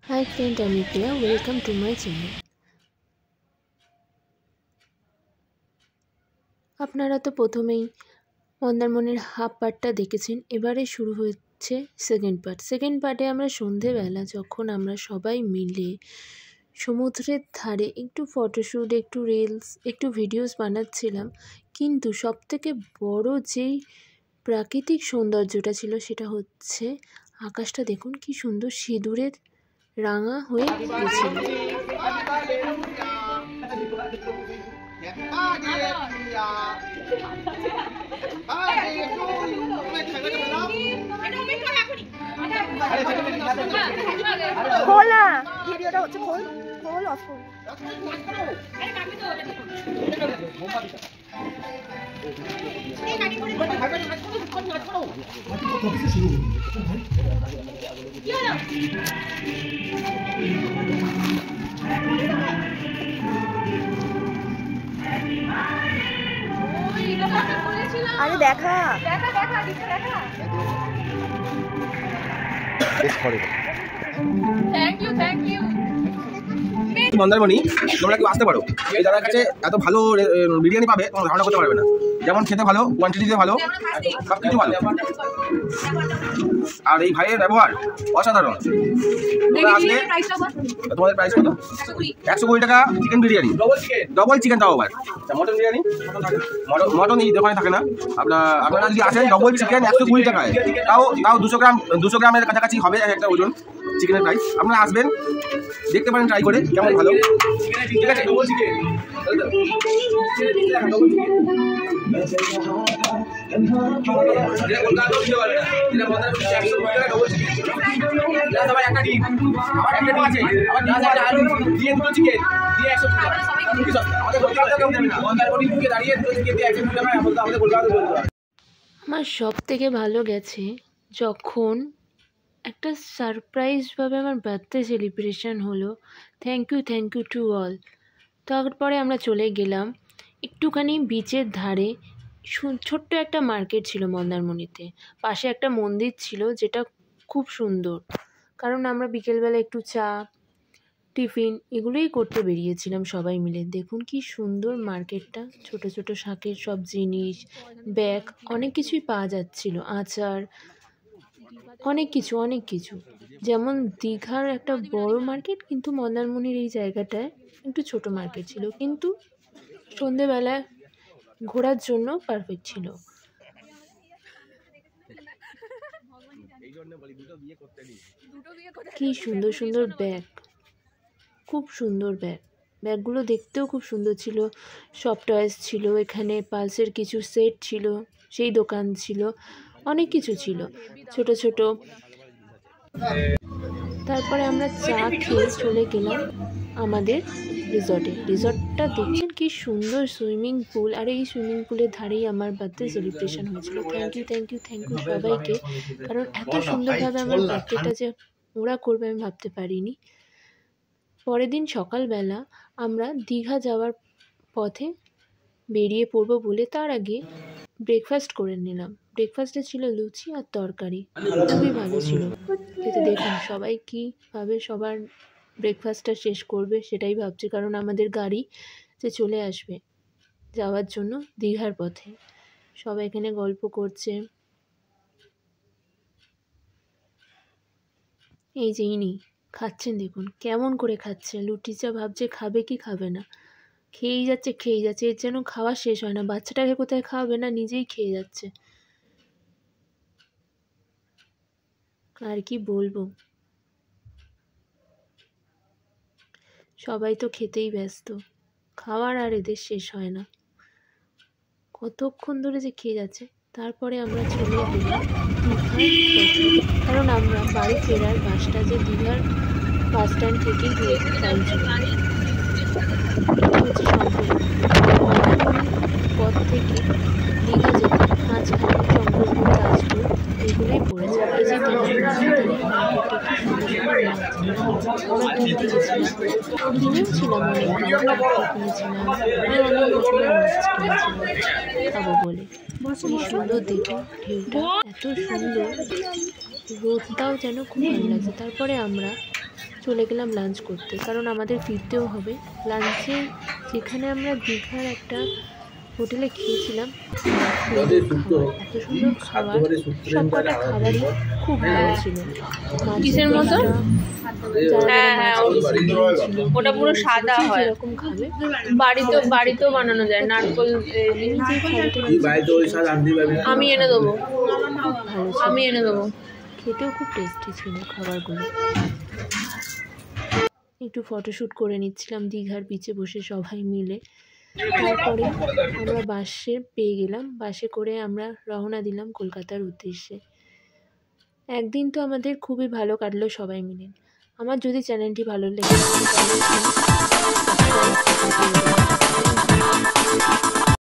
Hi friend, I'm Priya. Welcome to my channel. আপনারা তো প্রথমেই মন্দারমণির হাফ পার্টটা দেখেছেন। এবারে শুরু হচ্ছে সেকেন্ড পার্টে আমরা সন্ধেবেলা যখন আমরা সবাই মিলে সমুদ্রের ধারে একটু ফটোশ্যুট, একটু রিলস, একটু ভিডিওস বানাচ্ছিলাম, কিন্তু সবথেকে বড় যেই প্রাকৃতিক সৌন্দর্যটা ছিল সেটা হচ্ছে আকাশটা দেখুন কি সুন্দর সিঁদুরের রাঙা হয়ে গেছিল। খোলা ভিডিওটা হচ্ছে খোল খোল অফ খোল আরে দেখা দেখা দেখা দেখা থ্যাংক ইউ মন্দারমণি তোমরা কেউ আসতে পারো। এই জায়গার কাছে এত ভালো বিরিয়ানি পাবে তোমরা ধারণা করতে পারবে না। যেমন খেতে ভালো, কোয়ান্টিটিতে ভালো, সব কিছু ভালো। আর এই ভাইয়ের ব্যবহার অসাধারণ। তোমরা আসলে তোমাদের প্রাইস কত? 120 টাকা চিকেন বিরিয়ানি, ডবল চিকেন তাও আবার। মটন বিরিয়ানি মটন এই দোকানে থাকে না। আপনারা যদি আসেন ডবল চিকেন 120 টাকায়, তাও 200 গ্রামের কাছাকাছি হবে একটা ওজন চিকেনের প্রাইস। আপনারা আসবেন, দেখতে পারেন ট্রাই করে কেমন ভালো। ঠিক আছে, আমার সব থেকে ভালো গেছে যখন একটা সারপ্রাইজভাবে আমার বার্থডে সেলিব্রেশন হলো। Thank you to all. তারপরে আমরা চলে গেলাম একটুখানি বিচের ধারে। ছোট্ট একটা মার্কেট ছিল মন্দারমণিতে, পাশে একটা মন্দির ছিল যেটা খুব সুন্দর, কারণ আমরা বিকেলবেলা একটু চা টিফিন এগুলোই করতে বেরিয়েছিলাম সবাই মিলে। দেখুন কি সুন্দর মার্কেটটা, ছোট ছোট শাকের সব জিনিস, ব্যাগ, অনেক কিছুই পাওয়া যাচ্ছিল, আচার, অনেক কিছু। যেমন দীঘার একটা বড় মার্কেট, কিন্তু মন্দারমণির এই জায়গাটায় একটু ছোট মার্কেট ছিল, কিন্তু সন্ধেবেলায় ঘোরার জন্য পারফেক্ট ছিল। কি সুন্দর সুন্দর ব্যাগ, খুব সুন্দর ব্যাগগুলো দেখতেও খুব সুন্দর ছিল। সব টয়েস ছিল এখানে, পালসের কিছু সেট ছিল, সেই দোকান ছিল, অনেক কিছু ছিল ছোট ছোট। তারপরে আমরা চা খেয়ে চলে গেলাম আমাদের রিসর্টটা দেখছেন কি সুন্দর সুইমিং পুল, আর এই সুইমিং পুলের ধারেই আমার বার্থডে সেলিব্রেশন হয়েছিল। থ্যাংক ইউ সবাইকে, কারণ এত সুন্দরভাবে আমার বার্থডেটা যে ওরা করবে আমি ভাবতে পারিনি। পরের দিন সকালবেলা আমরা দীঘা যাওয়ার পথে বেরিয়ে পড়বো বলে তার আগে ব্রেকফাস্ট করে নিলাম। ব্রেকফাস্টে ছিল লুচি আর তরকারি, খুবই ভালো ছিল খেতে। দেখুন সবাই কীভাবে সবার ব্রেকফাস্টটা শেষ করবে সেটাই ভাবছি, কারণ আমাদের গাড়ি যে চলে আসবে যাওয়ার জন্য দীঘার পথে। সবাই এখানে গল্প করছে। এই যে ইনি খাচ্ছেন, দেখুন কেমন করে খাচ্ছে। লুটিচা ভাবছে খাবে কি খাবে না, খেয়েই যাচ্ছে। এর যেন খাওয়া শেষ হয় না। বাচ্চাটাকে কোথায় খাওয়াবে না, নিজেই খেয়ে যাচ্ছে। আর কি বলবো, সবাই তো খেতেই ব্যস্ত, খাওয়ার আর এদের শেষ হয় না, কতক্ষণ ধরে যে খেয়ে যাচ্ছে। তারপরে আমরা চলে গেলাম দীঘার পথে, কারণ আমরা বাড়ি ফেরার বাসটা যে দীঘার বাস স্ট্যান্ড থেকেই হয়েছে, তাই জন্য এটা হচ্ছে শঙ্করপুর। পথ থেকে দীঘা যেতে মাঝখানে শঙ্করপুর, তাজপুর এগুলোই পড়েছে। এই যে দীঘার মার্কেটটা কি সুন্দর আমরা কিনতে গেছিলাম, কিনেও ছিলাম অনেক, কিনেছিলাম আর অনেক রকমের মাছ কিনেছিলাম খাবো বলে। কি সুন্দর দেখে ঢেউটা, এত সুন্দর, রোদটাও যেন খুব ভালো লাগছে। তারপরে আমরা চলে গেলাম লাঞ্চ করতে, কারণ আমাদের ফিরতেও হবে। লাঞ্চে যেখানে আমরা দীঘার একটা হোটেলে খেয়েছিলাম, এত সুন্দর খাবার, সব কটা খাবারই খুব ভালো ছিল। কিসের মতো? ওটা পুরো সাদা হয়, এরকম খাবে বাড়িতেও বানানো যায়। নারকোল আমি এনে দেবো, আমি এনে দেবো। খেতেও খুব টেস্টি ছিল খাবারগুলো। একটু ফটোশ্যুট করে নিচ্ছিলাম দীঘার বিচে বসে সবাই মিলে। তারপরে আমরা বাসে পেয়ে গেলাম, বাসে করে আমরা রওনা দিলাম কলকাতার উদ্দেশ্যে। একদিন তো আমাদের খুবই ভালো কাটলো সবাই মিলে। আমার যদি চ্যানেলটি ভালো লেগে থাকে তাহলে